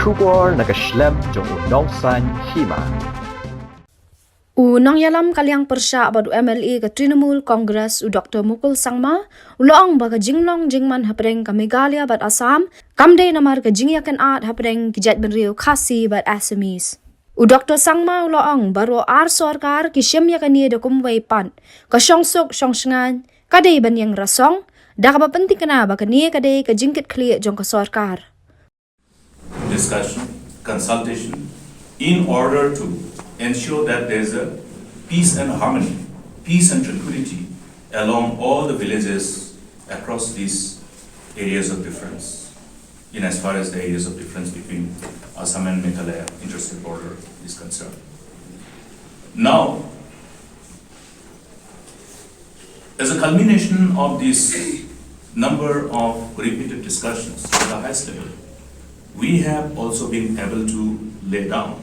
Shubor nakaslem jong unongsan Hima. Nang yalam kaliang persya badu MLA ke Trinamool Congress Dr. Mukul sangma uloang baga jinglong jingman hapreng ka Meghalaya-Assam kamde namar ka jingyakan art hapreng kijat benrio khasi bat Assamese. Dr. sangma uloang baro ar sarkar ki shemya ka niya kumway pan ka syongsok Shngaiñ kadai banyang rasong da ka penting kana ba ka niya kadai ka jingkit kliya jong ka sarkar. Discussion, consultation in order to ensure that there is a peace and harmony, peace and tranquility along all the villages across these areas of difference, in as far as the areas of difference between Assam and Meghalaya interstate border is concerned. Now, as a culmination of this number of repeated discussions at the highest level, we have also been able to lay down,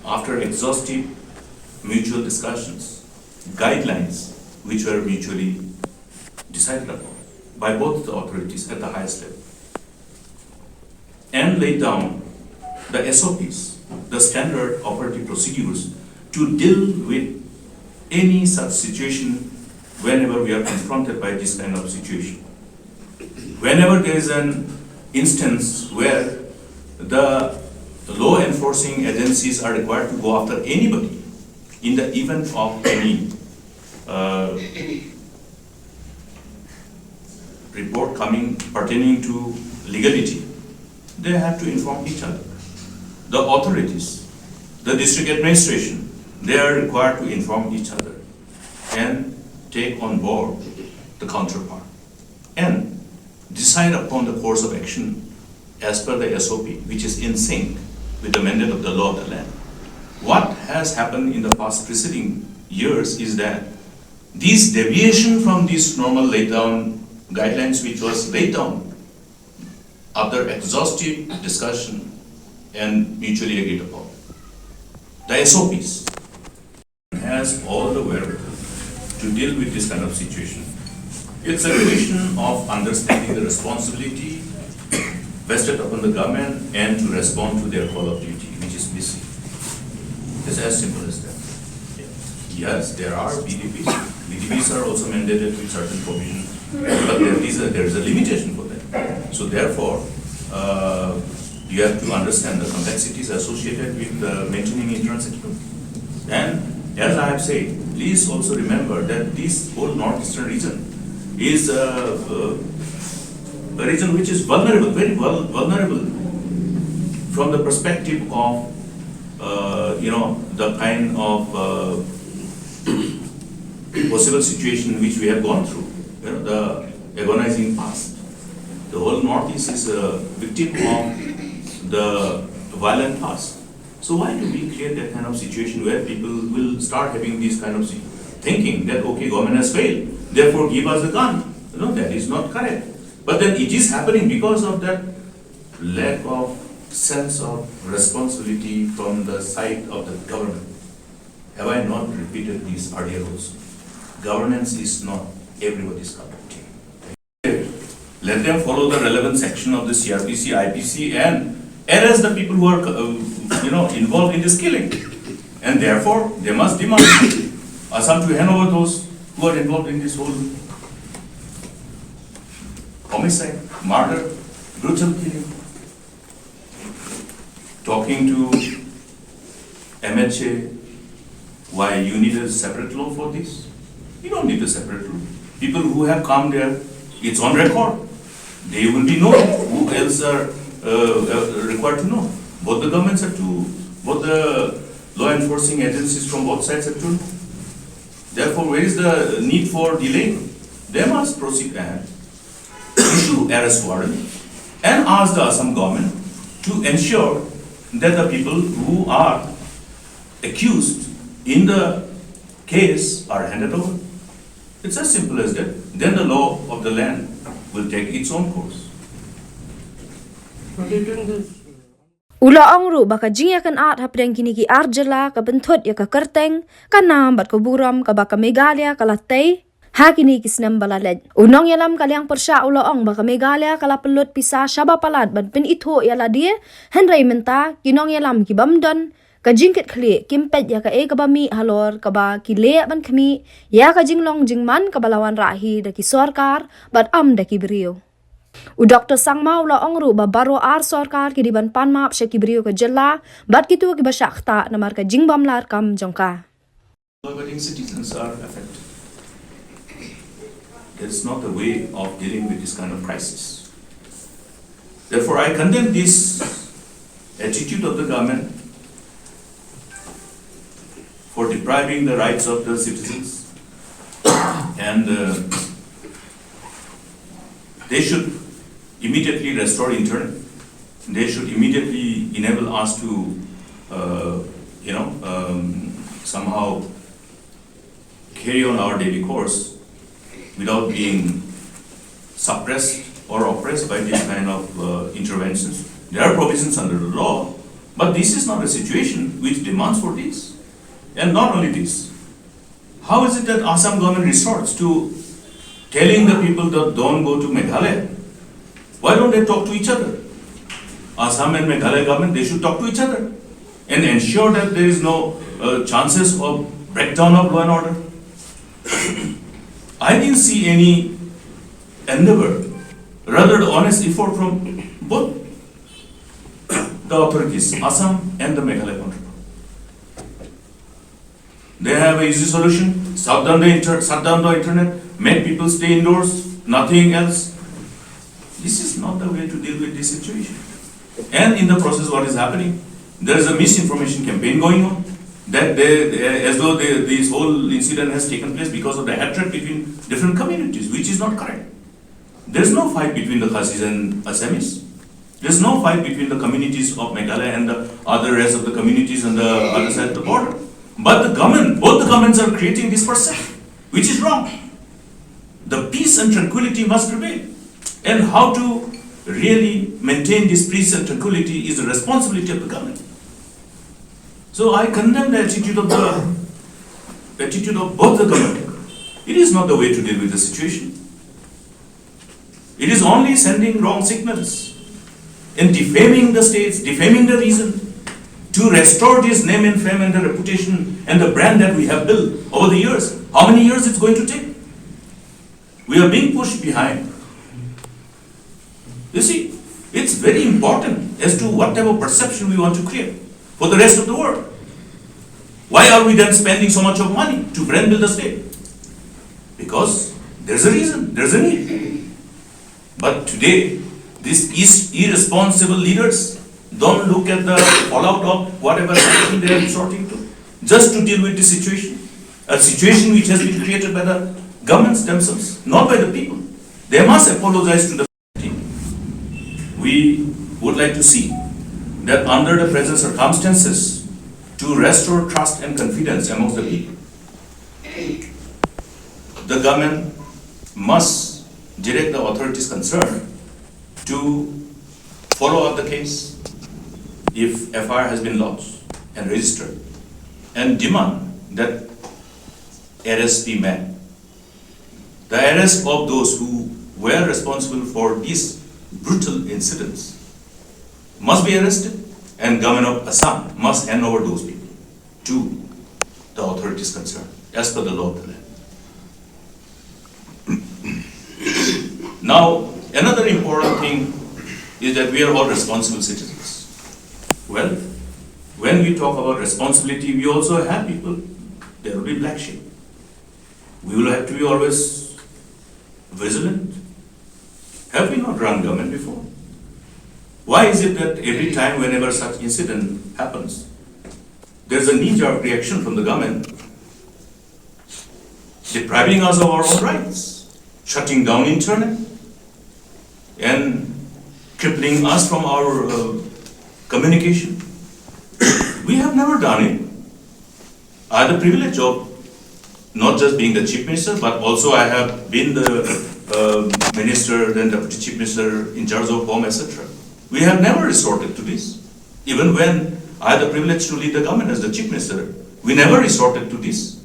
after exhaustive mutual discussions, guidelines which were mutually decided upon by both the authorities at the highest level, and laid down the SOPs, the standard operative procedures, to deal with any such situation whenever we are confronted by this kind of situation. Whenever there is an instance where the law enforcing agencies are required to go after anybody in the event of any report coming pertaining to legality, they have to inform each other. The authorities, the district administration, they are required to inform each other and take on board the counterpart and decide upon the course of action as per the SOP, which is in sync with the mandate of the law of the land. What has happened in the past preceding years is that this deviation from these normal laid down guidelines, which was laid down after exhaustive discussion and mutually agreed upon, the SOPs has all the wherewithal to deal with this kind of situation. It's a question of understanding the responsibility vested upon the government and to respond to their call of duty, which is missing. It's as simple as that. Yes, there are BDPs. BDPs are also mandated with certain provisions, but there is a limitation for them. So therefore, you have to understand the complexities associated with maintaining internal security. And as I have said, please also remember that this whole northeastern region is a region which is vulnerable, very vulnerable from the perspective of the kind of possible situation which we have gone through, the agonizing past. The whole northeast is a victim of the violent past. So why do we create that kind of situation where people will start having this kind of thinking that, okay, government has failed, therefore give us the gun? No, that is not correct. But then it is happening because of that lack of sense of responsibility from the side of the government. Have I not repeated this earlier also? Governance is not everybody's cup of tea. Let them follow the relevant section of the CRPC, IPC, and arrest the people who are involved in this killing. And therefore, they must demand Assam to hand over those who are involved in this whole homicide, murder, brutal killing. Talking to MHA, why you need a separate law for this? You don't need a separate law. People who have come there, it's on record. They will be known. Who else are required to know? Both the governments have to, both the law enforcing agencies from both sides have to know. Therefore, where is the need for delay? They must proceed ahead, issue arrest warrant, and ask the Assam government to ensure that the people who are accused in the case are handed over. It's as simple as that. Then the law of the land will take its own course. Ulaang ru baka jingyakan art hapdeng kini ki arjala ka benthut ya ka kerteng ka nam bat ka buram ka baka Meghalaya ka latay Hakini kisnam balaled. Unong yalam kaliang persya uloong baka Meghalaya kalapelut pisa syaba palad ban pen itho yala dia henry menta kinong yalam kibamdon kajingkit khli kimpet ya ka bami halor kaba kile ban khmi ya ka jinglong jingman kabalawan rahi da ki sarkar bat da ki brio. U Dr. Sangma ula ongru ba baro ar sarkar ki diban panmap sya ki brio ka jella bat kitu ki basyakta namar ka jingbam lar kam jongka. Law-abiding citizens are affected. It's not the way of dealing with this kind of crisis. Therefore, I condemn this attitude of the government for depriving the rights of the citizens, and they should immediately restore internet. They should immediately enable us to, somehow carry on our daily course without being suppressed or oppressed by this kind of interventions. There are provisions under the law, but this is not a situation which demands for this. And not only this, how is it that Assam government resorts to telling the people that don't go to Meghalaya? Why don't they talk to each other? Assam and Meghalaya government, they should talk to each other and ensure that there is no chances of breakdown of law and order. I didn't see any endeavor, rather the honest effort from both the authorities, Assam and the Meghalaya counterpart. They have a easy solution: shut down the internet, make people stay indoors, nothing else. This is not the way to deal with this situation. And in the process, what is happening? There is a misinformation campaign going on, that as though this whole incident has taken place because of the hatred between different communities, which is not correct. There is no fight between the Khasis and Assamese. There is no fight between the communities of Meghalaya and the other rest of the communities on the other side of the border. But both the governments are creating this perception, which is wrong. The peace and tranquility must prevail. And how to really maintain this peace and tranquility is the responsibility of the government. So I condemn the attitude of both the government. It is not the way to deal with the situation. It is only sending wrong signals and defaming the states, defaming the reason, to restore this name and fame and the reputation and the brand that we have built over the years. How many years it's going to take? We are being pushed behind. You see, it's very important as to what type of perception we want to create for the rest of the world. Why are we then spending so much of money to brand build the state? Because there's a reason, there's a need. But today, these irresponsible leaders don't look at the fallout of whatever action they are resorting to, just to deal with the situation. A situation which has been created by the governments themselves, not by the people. They must apologize to the team. We would like to see that under the present circumstances, to restore trust and confidence amongst the people, the government must direct the authorities concerned to follow up the case if FIR has been lodged and registered, and demand that arrests be made. The arrest of those who were responsible for these brutal incidents must be arrested, and government of Assam must hand over those people to the authorities concerned as per the law of the land. Now, another important thing is that we are all responsible citizens. Well, when we talk about responsibility, we also have people, there will be black sheep. We will have to be always vigilant. Have we not run government before? Why is it that every time whenever such incident happens, there's a knee-jerk reaction from the government, depriving us of our own rights, shutting down internet, and crippling us from our communication? We have never done it. I had the privilege of not just being the chief minister, but also I have been the minister, then deputy chief minister in charge of home, etc. We have never resorted to this. Even when I had the privilege to lead the government as the chief minister, we never resorted to this.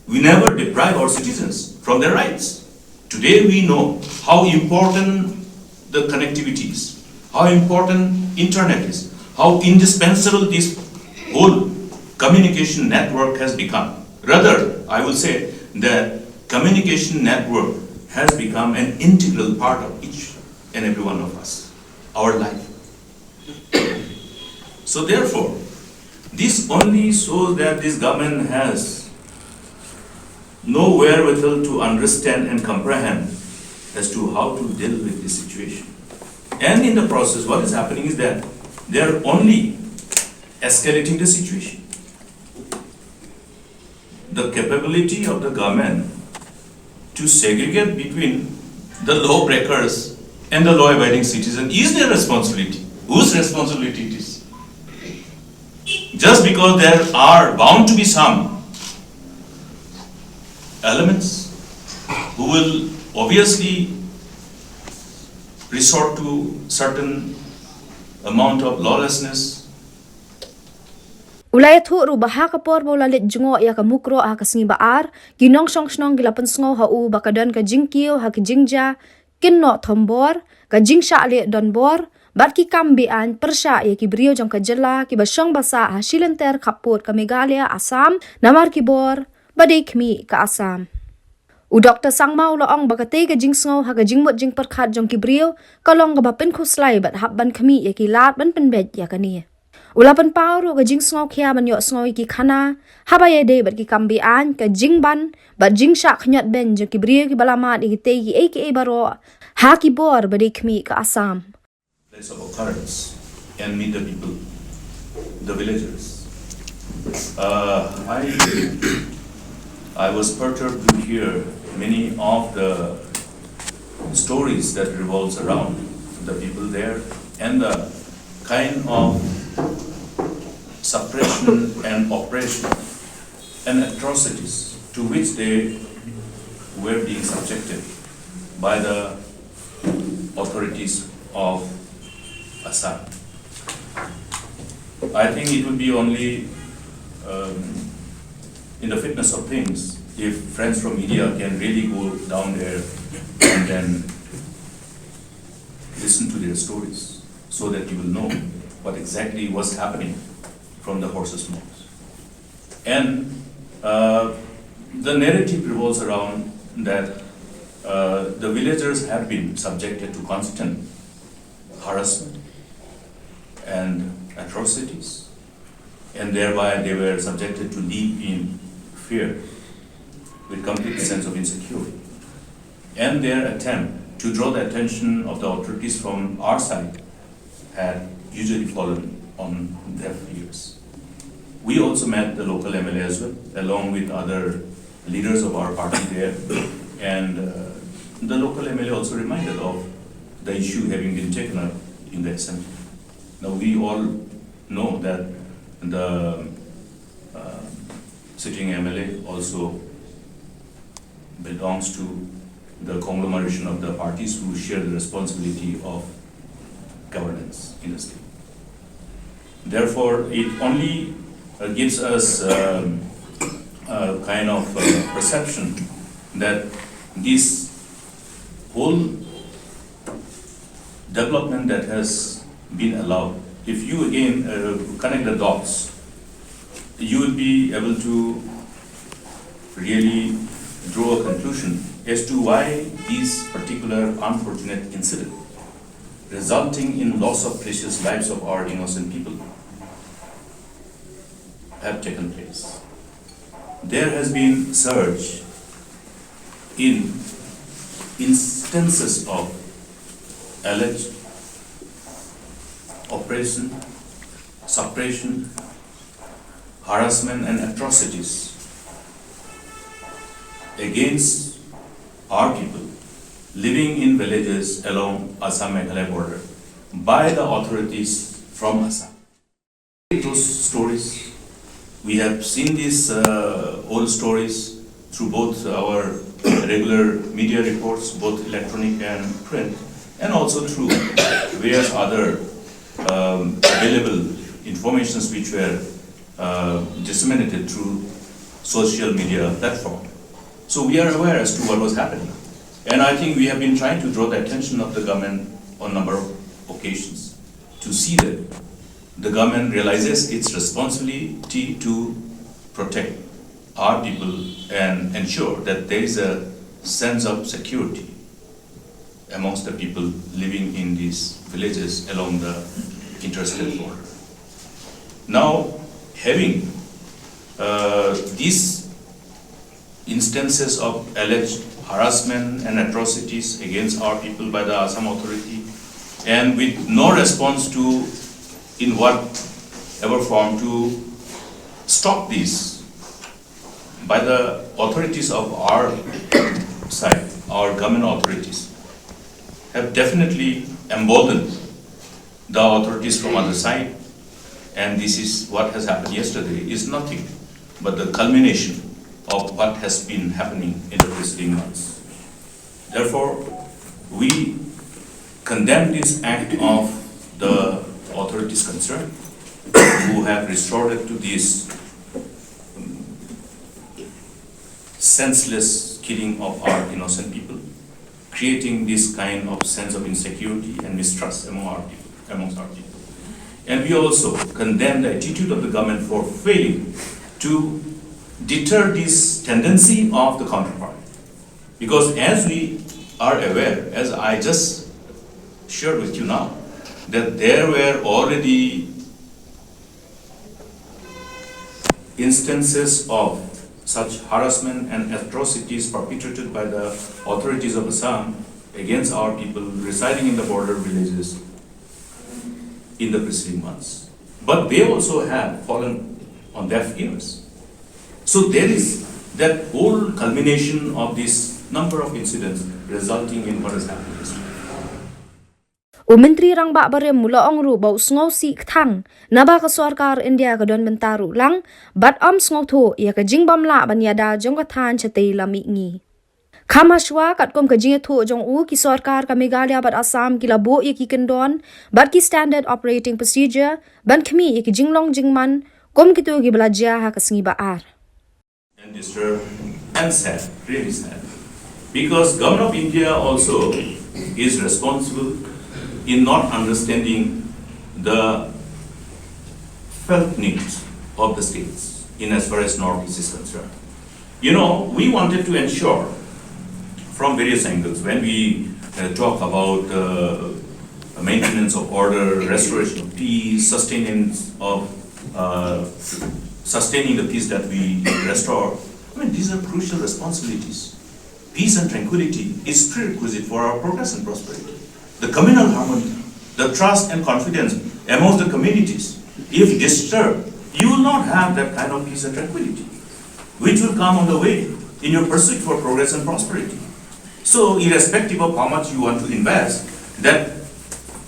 We never deprive our citizens from their rights. Today we know how important the connectivity is, how important internet is, how indispensable this whole communication network has become. Rather, I will say that communication network has become an integral part of each and every one of us, our life. So therefore, this only shows that this government has no wherewithal to understand and comprehend as to how to deal with this situation. And in the process, what is happening is that they are only escalating the situation. The capability of the government to segregate between the lawbreakers and the law-abiding citizen is their responsibility. Whose responsibility it is? Just because there are bound to be some elements who will obviously resort to certain amount of lawlessness. Ulay thu ru baha kapor bola lit jungo ya ka mukro ha ka singi baar ginong snong gilapan sngo ha u bakadan ka jingkio ha ka jingja kinno thombor ka jingsha le don bor bat ki kambian persha ya ki brio jong ka jela ki basong basa ha silenter Khappud ka Meghalaya-Assam namar ki bor badai khmi ka Assam. U Dr. Sangmau loong bakate ka jingsngo ha ka jingmot jing perkhat jong ki brio kalong ka bapin khuslai bat hab ban khmi ya ki lat ban penbet ya ka ni. Ulapan pauru ka jing sngo kya ban yo sngo ki khana habaya de bat ki kambian ka jing ban bat jing sha khnyat ben jo ki brio ki balama di te ki aka baro ha ki bor badi khmi ka Assam. Place of occurrence and meet the people, the villagers. I was perturbed to hear many of the stories that revolves around the people there and the kind of suppression and oppression and atrocities to which they were being subjected by the authorities of Assam. I think it would be only in the fitness of things if friends from media can really go down there and then listen to their stories so that you will know what exactly was happening from the horse's mouth. And the narrative revolves around that the villagers have been subjected to constant harassment and atrocities, and thereby they were subjected to live in fear with complete sense of insecurity. And their attempt to draw the attention of the authorities from our side had usually fallen on deaf ears. We also met the local MLA as well, along with other leaders of our party there, and the local MLA also reminded of the issue having been taken up in the assembly. Now we all know that the sitting MLA also belongs to the conglomeration of the parties who share the responsibility of governance in the state. Therefore, it only gives us a kind of perception that this whole development that has been allowed, if you again connect the dots, you will be able to really draw a conclusion as to why these particular unfortunate incident resulting in loss of precious lives of our innocent people have taken place. There has been surge in instances of alleged oppression, suppression, harassment and atrocities against our people living in villages along Assam-Meghalaya border by the authorities from Assam. Those stories, we have seen these old stories through both our regular media reports, both electronic and print, and also through various other available informations which were disseminated through social media platform. So we are aware as to what was happening. And I think we have been trying to draw the attention of the government on a number of occasions to see that the government realizes its responsibility to protect our people and ensure that there is a sense of security amongst the people living in these villages along the interstate border. Now, having these instances of alleged harassment and atrocities against our people by the Assam authority, and with no response to, in whatever form, to stop these by the authorities of our side, our government authorities, have definitely emboldened the authorities from other side. And this is what has happened yesterday is nothing but the culmination of what has been happening in the preceding months. Therefore, we condemn this act of the authorities concerned who have resorted to this senseless killing of our innocent people, creating this kind of sense of insecurity and mistrust amongst our people. And we also condemn the attitude of the government for failing to deter this tendency of the counterpart. Because as we are aware, as I just shared with you now, that there were already instances of such harassment and atrocities perpetrated by the authorities of Assam against our people residing in the border villages in the preceding months. But they also have fallen on deaf ears. So there is that whole culmination of this number of incidents resulting in what has happened yesterday. Menteri rang bak bare mula ong ru bau sngo si thang na ba ka sarkar India ka don mentaru lang bat sngo tho ya ka jingbam la ban yada jong ka than chate lami ngi Kham ashwa kat kom ka jing tho jong u ki sarkar ka Meghalaya bat Assam ki labo ya ki kendon bat ki standard operating procedure ban khmi ya ki jinglong jingman kom ki to gi belajar ha ka sngi ba ar. And disturbed and sad, really sad, because government of India also is responsible in not understanding the felt needs of the states in as far as Northeast is concerned. You know, we wanted to ensure from various angles when we talk about maintenance of order, restoration of peace, sustenance of sustaining the peace that we restore. I mean, these are crucial responsibilities. Peace and tranquility is prerequisite for our progress and prosperity. The communal harmony, the trust and confidence amongst the communities, if disturbed, you will not have that kind of peace and tranquility, which will come on the way in your pursuit for progress and prosperity. So, irrespective of how much you want to invest, that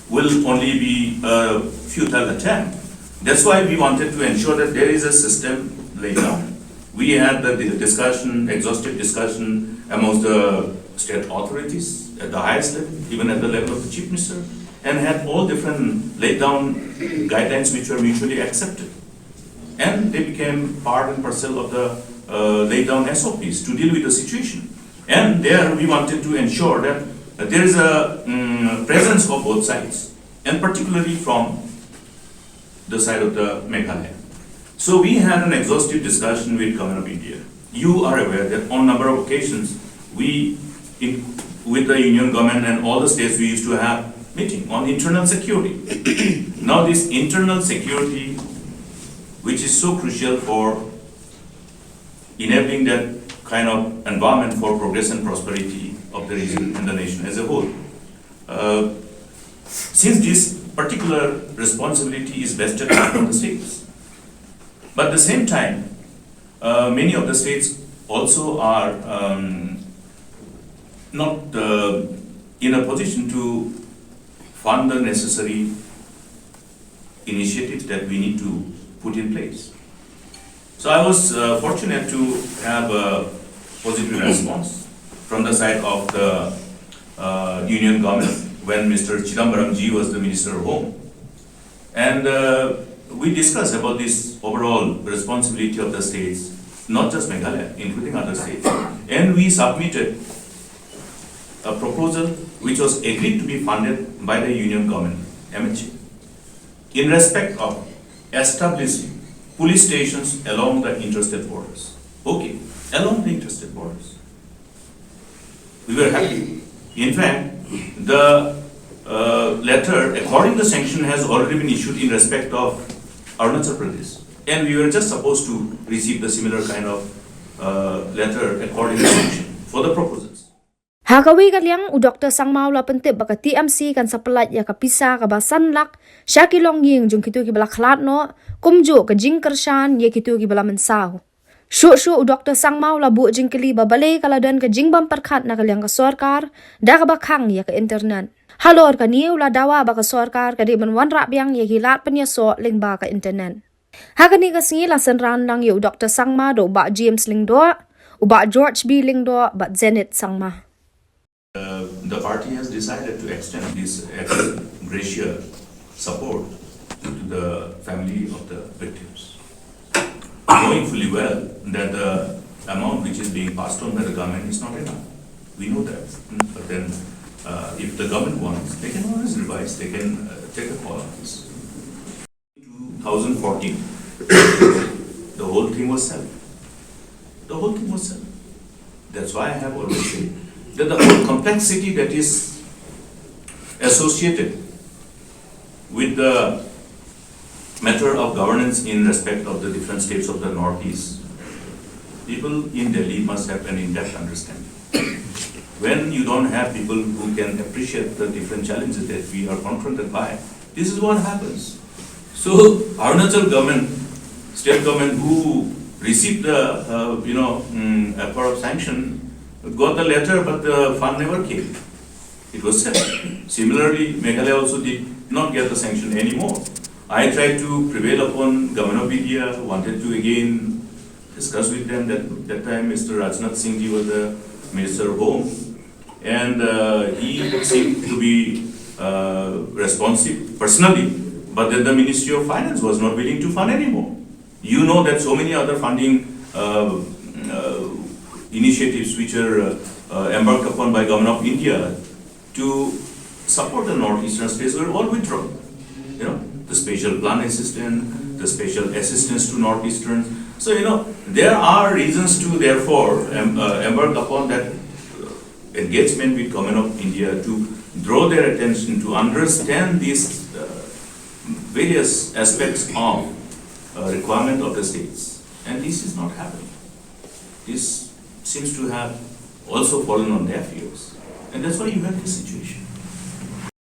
will only be a futile attempt. That's why we wanted to ensure that there is a system laid down. We had the discussion, exhaustive discussion amongst the state authorities at the highest level, even at the level of the chief minister, and had all different laid down guidelines which were mutually accepted. And they became part and parcel of the laid down SOPs to deal with the situation. And there we wanted to ensure that there is a presence of both sides, and particularly from the side of the Meghalaya. So we had an exhaustive discussion with Government of India. You are aware that on a number of occasions, with the union government and all the states, we used to have meeting on internal security. Now this internal security, which is so crucial for enabling that kind of environment for progress and prosperity of the region and the nation as a whole. Since this particular responsibility is vested on the states, but at the same time, many of the states also are not in a position to fund the necessary initiatives that we need to put in place. So I was fortunate to have a positive response from the side of the union government when Mr. Chidambaram-ji was the Minister of Home. And we discussed about this overall responsibility of the states not just Meghalaya, including other states. And we submitted a proposal which was agreed to be funded by the union government, MHA, in respect of establishing police stations along the interstate borders. Okay, along the interstate borders. We were happy. In fact, the letter, according to the sanction, has already been issued in respect of Arunachal Pradesh. And we were just supposed to receive the similar kind of letter according to the sanction for the proposals. Hakawi kaliang u Dr. Sangmao la pentip baka TMC kan sapelat ya kapisa ka basan lak syakilong ying jung kitu ki bala khlat no kumju ka jing kershan ye kitu ki bala mensau. Shu u Dr. Sangmao la bu jing kili babale kala dan ka jing bam perkhat na kaliang ka sarkar da ka bakhang ya ka internet. Halor ka niu la dawa baka sarkar ka di menwan rak biang ye hilat penya so ling ba ka internet. Hakani ka singi la senran lang ye u Dr. Sangma do ba James Lingdo u ba George B Lingdo ba Zenit Sangma. The party has decided to extend this gracia support to the family of the victims, knowing fully well that the amount which is being passed on by the government is not enough. We know that. But then, if the government wants, they can always revise, they can take a call on this. 2014, the whole thing was settled. The whole thing was settled. That's why I have always said that the whole complexity that is associated with the matter of governance in respect of the different states of the Northeast, people in Delhi must have an in-depth understanding. When you don't have people who can appreciate the different challenges that we are confronted by, this is what happens. So, Arunachal government, state government who received the offer of sanction, got the letter, but the fund never came. It was set. Similarly, Meghalaya also did not get the sanction anymore. I tried to prevail upon Governor of India, wanted to again discuss with them. That time Mr. Rajnath Singh ji was the Minister of Home, and he seemed to be responsive personally, but then the Ministry of Finance was not willing to fund anymore. You know that so many other funding initiatives which are embarked upon by Government of India to support the northeastern states were all withdrawn. You know, the special plan assistance, the special assistance to northeastern. So, there are reasons to therefore embark upon that engagement with Government of India to draw their attention to understand these various aspects of requirement of the states. And this is not happening. This seems to have also fallen on deaf ears. And that's why you have this situation.